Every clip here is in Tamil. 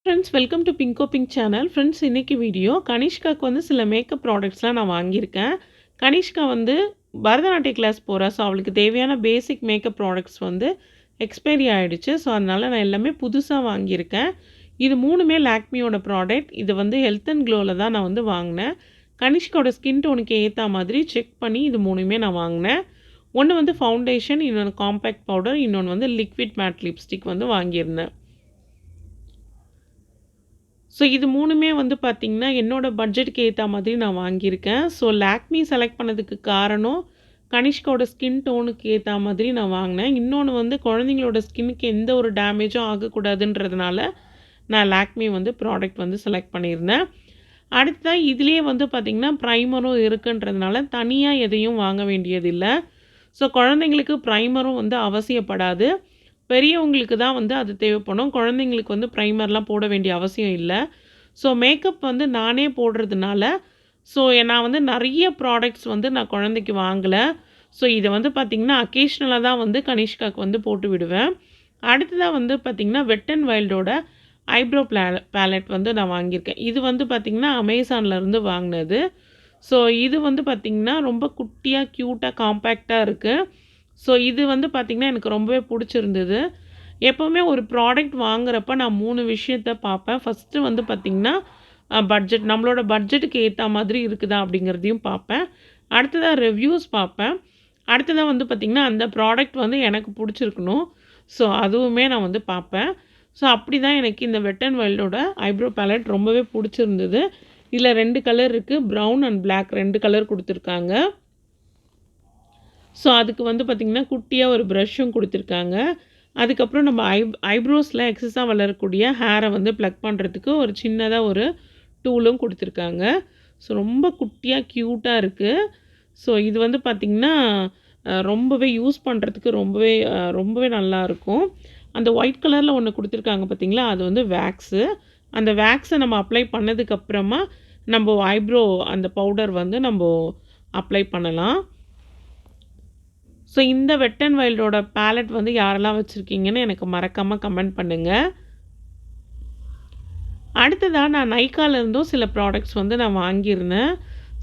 Friends, welcome to Bingo pink channel. Friends, இன்றைக்கி வீடியோ கனிஷ்காவுக்கு வந்து சில மேக்கப் ப்ராடக்ட்ஸ்லாம் நான் வாங்கியிருக்கேன். கனிஷ்கா வந்து பரதநாட்டிய கிளாஸ் போகிறா. ஸோ அவளுக்கு தேவையான பேசிக் மேக்கப் ப்ராடக்ட்ஸ் வந்து எக்ஸ்பைரி ஆகிடுச்சு. ஸோ அதனால் நான் எல்லாமே புதுசாக வாங்கியிருக்கேன். இது மூணுமே லாக்மியோட ப்ராடக்ட். இது வந்து ஹெல்த் அண்ட் க்ளோவில் தான் நான் வந்து வாங்கினேன். கனிஷ்காவோட ஸ்கின் டோனுக்கு ஏற்ற மாதிரி செக் பண்ணி இது மூணுமே நான் வாங்கினேன். ஒன்று வந்து ஃபவுண்டேஷன், இன்னொன்று காம்பேக்ட் பவுடர், இன்னொன்று வந்து லிக்விட் மேட் லிப்ஸ்டிக் வந்து வாங்கியிருந்தேன். ஸோ இது மூணுமே வந்து பார்த்திங்கன்னா என்னோடய பட்ஜெட்டுக்கு ஏற்ற மாதிரி நான் வாங்கியிருக்கேன். ஸோ லாக்மி செலக்ட் பண்ணதுக்கு காரணம் கனிஷ்காவோட ஸ்கின் டோனுக்கு ஏற்ற மாதிரி நான் வாங்கினேன். இன்னொன்று வந்து குழந்தைங்களோட ஸ்கின்னுக்கு எந்த ஒரு டேமேஜும் ஆகக்கூடாதுன்றதுனால நான் லாக்மி வந்து ப்ராடக்ட் வந்து செலக்ட் பண்ணியிருந்தேன். அடுத்ததான் இதுலேயே வந்து பார்த்திங்கன்னா ப்ரைமரும் இருக்குன்றதுனால தனியாக எதையும் வாங்க வேண்டியதில்லை. ஸோ குழந்தைங்களுக்கு ப்ரைமரும் வந்து அவசியப்படாது. பெரியவங்களுக்கு தான் வந்து அது தேவைப்படும். குழந்தைங்களுக்கு வந்து ப்ரைமர்லாம் போட வேண்டிய அவசியம் இல்லை. ஸோ மேக்கப் வந்து நானே போடுறதுனால ஸோ நான் வந்து நிறைய ப்ராடக்ட்ஸ் வந்து நான் குழந்தைக்கு வாங்கலை. ஸோ இதை வந்து பார்த்திங்கன்னா அக்கேஷ்னலாக தான் வந்து கனிஷ்காவுக்கு வந்து போட்டு விடுவேன். அடுத்ததாக வந்து பார்த்திங்கன்னா வெட் அண்ட் வைல்டோட ஐப்ரோ பேலட் வந்து நான் வாங்கியிருக்கேன். இது வந்து பார்த்திங்கன்னா அமேசான்லேருந்து வாங்கினது. ஸோ இது வந்து பார்த்திங்கன்னா ரொம்ப குட்டியாக க்யூட்டாக காம்பேக்டாக இருக்குது. ஸோ இது வந்து பார்த்திங்கன்னா எனக்கு ரொம்பவே பிடிச்சிருந்தது. எப்போவுமே ஒரு ப்ராடக்ட் வாங்குறப்ப நான் 3 விஷயத்த பார்ப்பேன். ஃபஸ்ட்டு வந்து பார்த்திங்கன்னா பட்ஜெட், நம்மளோட பட்ஜெட்டுக்கு ஏற்ற மாதிரி இருக்குதா அப்படிங்கிறதையும் பார்ப்பேன். அடுத்ததாக ரிவ்யூஸ் பார்ப்பேன். அடுத்ததாக வந்து பார்த்திங்கன்னா அந்த ப்ராடக்ட் வந்து எனக்கு பிடிச்சிருக்கணும். ஸோ அதுவுமே நான் வந்து பார்ப்பேன். ஸோ அப்படி தான் எனக்கு இந்த வெட் அண்ட் வைல்டோட ஐப்ரோ பேலட் ரொம்பவே பிடிச்சிருந்தது. இதில் 2 கலர் இருக்குது. ப்ரௌன் அண்ட் பிளாக் 2 கலர் கொடுத்துருக்காங்க. ஸோ அதுக்கு வந்து பார்த்திங்கன்னா குட்டியாக ஒரு ப்ரஷ்ஷும் கொடுத்துருக்காங்க. அதுக்கப்புறம் நம்ம ஐப்ரோஸில் எக்ஸஸாக வளரக்கூடிய ஹேரை வந்து ப்ளக் பண்ணுறதுக்கு ஒரு சின்னதாக ஒரு டூலும் கொடுத்துருக்காங்க. ஸோ ரொம்ப குட்டியாக க்யூட்டாக இருக்குது. ஸோ இது வந்து பார்த்திங்கன்னா ரொம்பவே யூஸ் பண்ணுறதுக்கு ரொம்பவே நல்லாயிருக்கும். அந்த ஒயிட் கலரில் ஒன்று கொடுத்துருக்காங்க பார்த்திங்களா, அது வந்து வேக்ஸு. அந்த வேக்ஸை நம்ம அப்ளை பண்ணதுக்கப்புறமா நம்ம ஐப்ரோ அந்த பவுடர் வந்து நம்ம அப்ளை பண்ணலாம். ஸோ இந்த வெட் அண்ட் வைல்டோட பேலட் வந்து யாரெல்லாம் வச்சுருக்கீங்கன்னு எனக்கு மறக்காமல் கமெண்ட் பண்ணுங்கள். அடுத்ததாக நான் நைக்காலேருந்தும் சில ப்ராடக்ட்ஸ் வந்து நான் வாங்கியிருந்தேன்.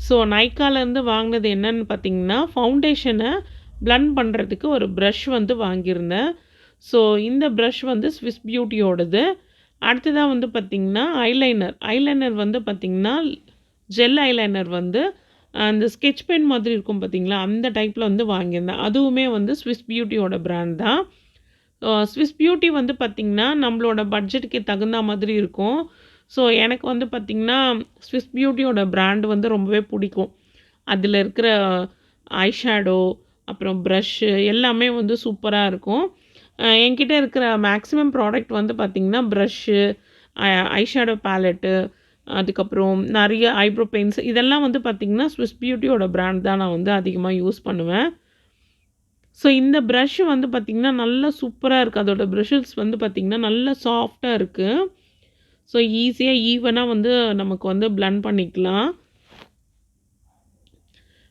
ஸோ நைக்காலேருந்து வாங்கினது என்னன்னு பார்த்திங்கன்னா ஃபவுண்டேஷனை பிளண்ட் பண்ணுறதுக்கு ஒரு ப்ரஷ் வந்து வாங்கியிருந்தேன். ஸோ இந்த ப்ரஷ் வந்து ஸ்விஸ் பியூட்டியோடது. அடுத்ததாக வந்து பார்த்திங்கன்னா ஐலைனர் வந்து பார்த்திங்கன்னா ஜெல் ஐலைனர் வந்து அந்த ஸ்கெட்ச் பென் மாதிரி இருக்கும் பார்த்திங்களா, அந்த டைப்பில் வந்து வாங்கியிருந்தேன். அதுவுமே வந்து ஸ்விஸ் பியூட்டியோட பிராண்ட் தான். ஸ்விஸ் பியூட்டி வந்து பார்த்திங்கன்னா நம்மளோட பட்ஜெட்டுக்கு தகுந்த மாதிரி இருக்கும். ஸோ எனக்கு வந்து பார்த்திங்கன்னா ஸ்விஸ் பியூட்டியோட பிராண்டு வந்து ரொம்பவே பிடிக்கும். அதில் இருக்கிற ஐஷேடோ அப்புறம் ப்ரஷ்ஷு எல்லாமே வந்து சூப்பராக இருக்கும். என்கிட்ட இருக்கிற மேக்ஸிமம் ப்ராடக்ட் வந்து பார்த்திங்கன்னா ப்ரஷ்ஷு, ஐஷேடோ பேலட்டு, அதுக்கப்புறம் நிறைய ஐப்ரோ பெயிண்ட்ஸ் இதெல்லாம் வந்து பார்த்திங்கன்னா ஸ்விஸ் பியூட்டியோட பிராண்ட் தான் நான் வந்து அதிகமாக யூஸ் பண்ணுவேன். ஸோ இந்த ப்ரஷ் வந்து பார்த்திங்கன்னா நல்லா சூப்பராக இருக்குது. அதோட ப்ரஷஸ் வந்து பார்த்திங்கன்னா நல்லா சாஃப்டாக இருக்குது. ஸோ ஈஸியாக ஈவனாக வந்து நமக்கு வந்து பிளண்ட் பண்ணிக்கலாம்.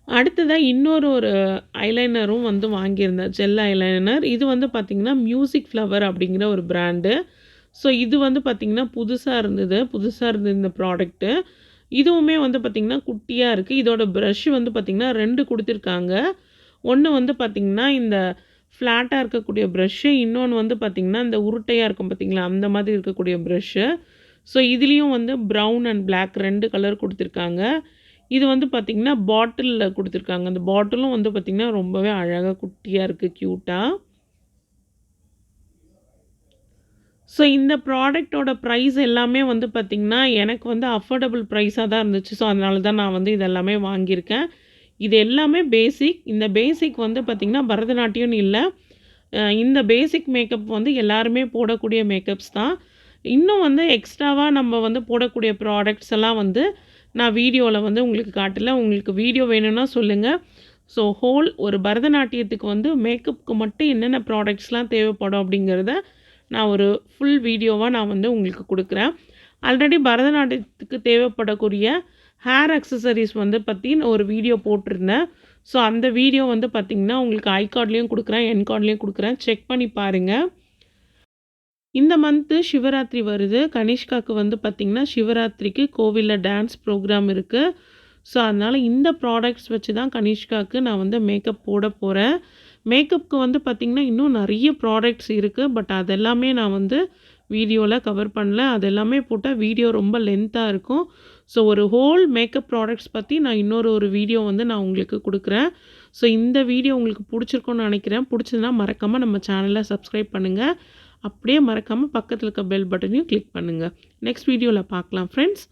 அடுத்ததாக ஒரு ஐலைனரும் வந்து வாங்கியிருந்தேன், ஜெல் ஐலைனர். இது வந்து பார்த்திங்கன்னா மியூசிக் ஃப்ளவர் அப்படிங்கிற ஒரு பிராண்டு. ஸோ இது வந்து பார்த்திங்கன்னா புதுசாக இருந்தது இந்த ப்ராடக்ட்டு. இதுவுமே வந்து பார்த்திங்கன்னா குட்டியாக இருக்குது. இதோட ப்ரஷ் வந்து பார்த்திங்கன்னா 2 கொடுத்துருக்காங்க. ஒன்று வந்து பார்த்திங்கன்னா இந்த ஃப்ளாட்டாக இருக்கக்கூடிய ப்ரஷ்ஷு, இன்னொன்று வந்து பார்த்திங்கன்னா இந்த உருட்டையாக இருக்கும் பார்த்திங்களா, அந்த மாதிரி இருக்கக்கூடிய ப்ரஷ்ஷு. ஸோ இதுலேயும் வந்து ப்ரௌன் அண்ட் பிளாக் 2 கலர் கொடுத்துருக்காங்க. இது வந்து பார்த்திங்கன்னா பாட்டிலில் கொடுத்துருக்காங்க. அந்த பாட்டிலும் வந்து பார்த்திங்கன்னா ரொம்பவே அழகாக குட்டியாக இருக்குது, க்யூட்டாக. ஸோ இந்த ப்ராடக்டோட ப்ரைஸ் எல்லாமே வந்து பார்த்திங்கன்னா எனக்கு வந்து அஃபோர்டபுள் ப்ரைஸாக தான் இருந்துச்சு. ஸோ அதனால தான் நான் வந்து இதெல்லாமே வாங்கியிருக்கேன். இது எல்லாமே பேசிக். இந்த பேசிக் வந்து பார்த்திங்கன்னா பரதநாட்டியம்னு இல்லை, இந்த பேசிக் மேக்கப் வந்து எல்லாருமே போடக்கூடிய மேக்கப்ஸ் தான். இன்னும் வந்து எக்ஸ்ட்ராவாக நம்ம வந்து போடக்கூடிய ப்ராடக்ட்ஸ் எல்லாம் வந்து நான் வீடியோவில் வந்து உங்களுக்கு காட்டலை. உங்களுக்கு வீடியோ வேணும்னா சொல்லுங்கள். ஸோ ஒரு பரதநாட்டியத்துக்கு வந்து மேக்கப்புக்கு மட்டும் என்னென்ன ப்ராடக்ட்ஸ்லாம் தேவைப்படும் அப்படிங்கிறத நான் ஒரு ஃபுல் வீடியோவாக நான் வந்து உங்களுக்கு கொடுக்குறேன். ஆல்ரெடி பரதநாட்டியத்துக்கு தேவைப்படக்கூடிய ஹேர் அக்சசரிஸ் வந்து பற்றி நான் ஒரு வீடியோ போட்டிருந்தேன். ஸோ அந்த வீடியோ வந்து பார்த்திங்கன்னா உங்களுக்கு ஐ கார்ட்லேயும் கொடுக்குறேன், என் கார்ட்லேயும் கொடுக்குறேன். செக் பண்ணி பாருங்கள். இந்த மந்த்து சிவராத்திரி வருது. கனிஷ்காக்கு வந்து பார்த்திங்கன்னா, சிவராத்திரிக்கு கோவில்ல டான்ஸ் ப்ரோக்ராம் இருக்கு. ஸோ, அதனால இந்த ப்ராடக்ட்ஸ் வச்சு தான் கனிஷ்காக்கு நான் வந்து மேக்கப் போட போறேன். மேக்கப்க்கு வந்து பார்த்திங்கன்னா, இன்னும் நெறைய ப்ராடக்ட்ஸ் இருக்கு. பட் அதெல்லாமே நான் வந்து வீடியோல கவர் பண்ணல. அது எல்லாமே போட்டா வீடியோ ரொம்ப லென்த்தா இருக்கும். ஸோ, ஒரு ஹோல் மேக்கப் ப்ராடக்ட்ஸ் பத்தி நான் ஒரு வீடியோ வந்து நான் உங்களுக்கு குடுக்குறேன். ஸோ, இந்த வீடியோ உங்களுக்கு புடிச்சிருக்கும்னு நெனைக்கிறேன். புடிச்சதுன்னா மறக்காம நம்ம சேனல சப்ஸ்கிரைப் பண்ணுங்க. அப்படியே மறக்காம பக்கத்துல இருக்க பெல் பட்டனையும் கிளிக் பண்ணுங்க. நெக்ஸ்ட் வீடியோல பார்க்கலாம் ஃப்ரெண்ட்ஸ்.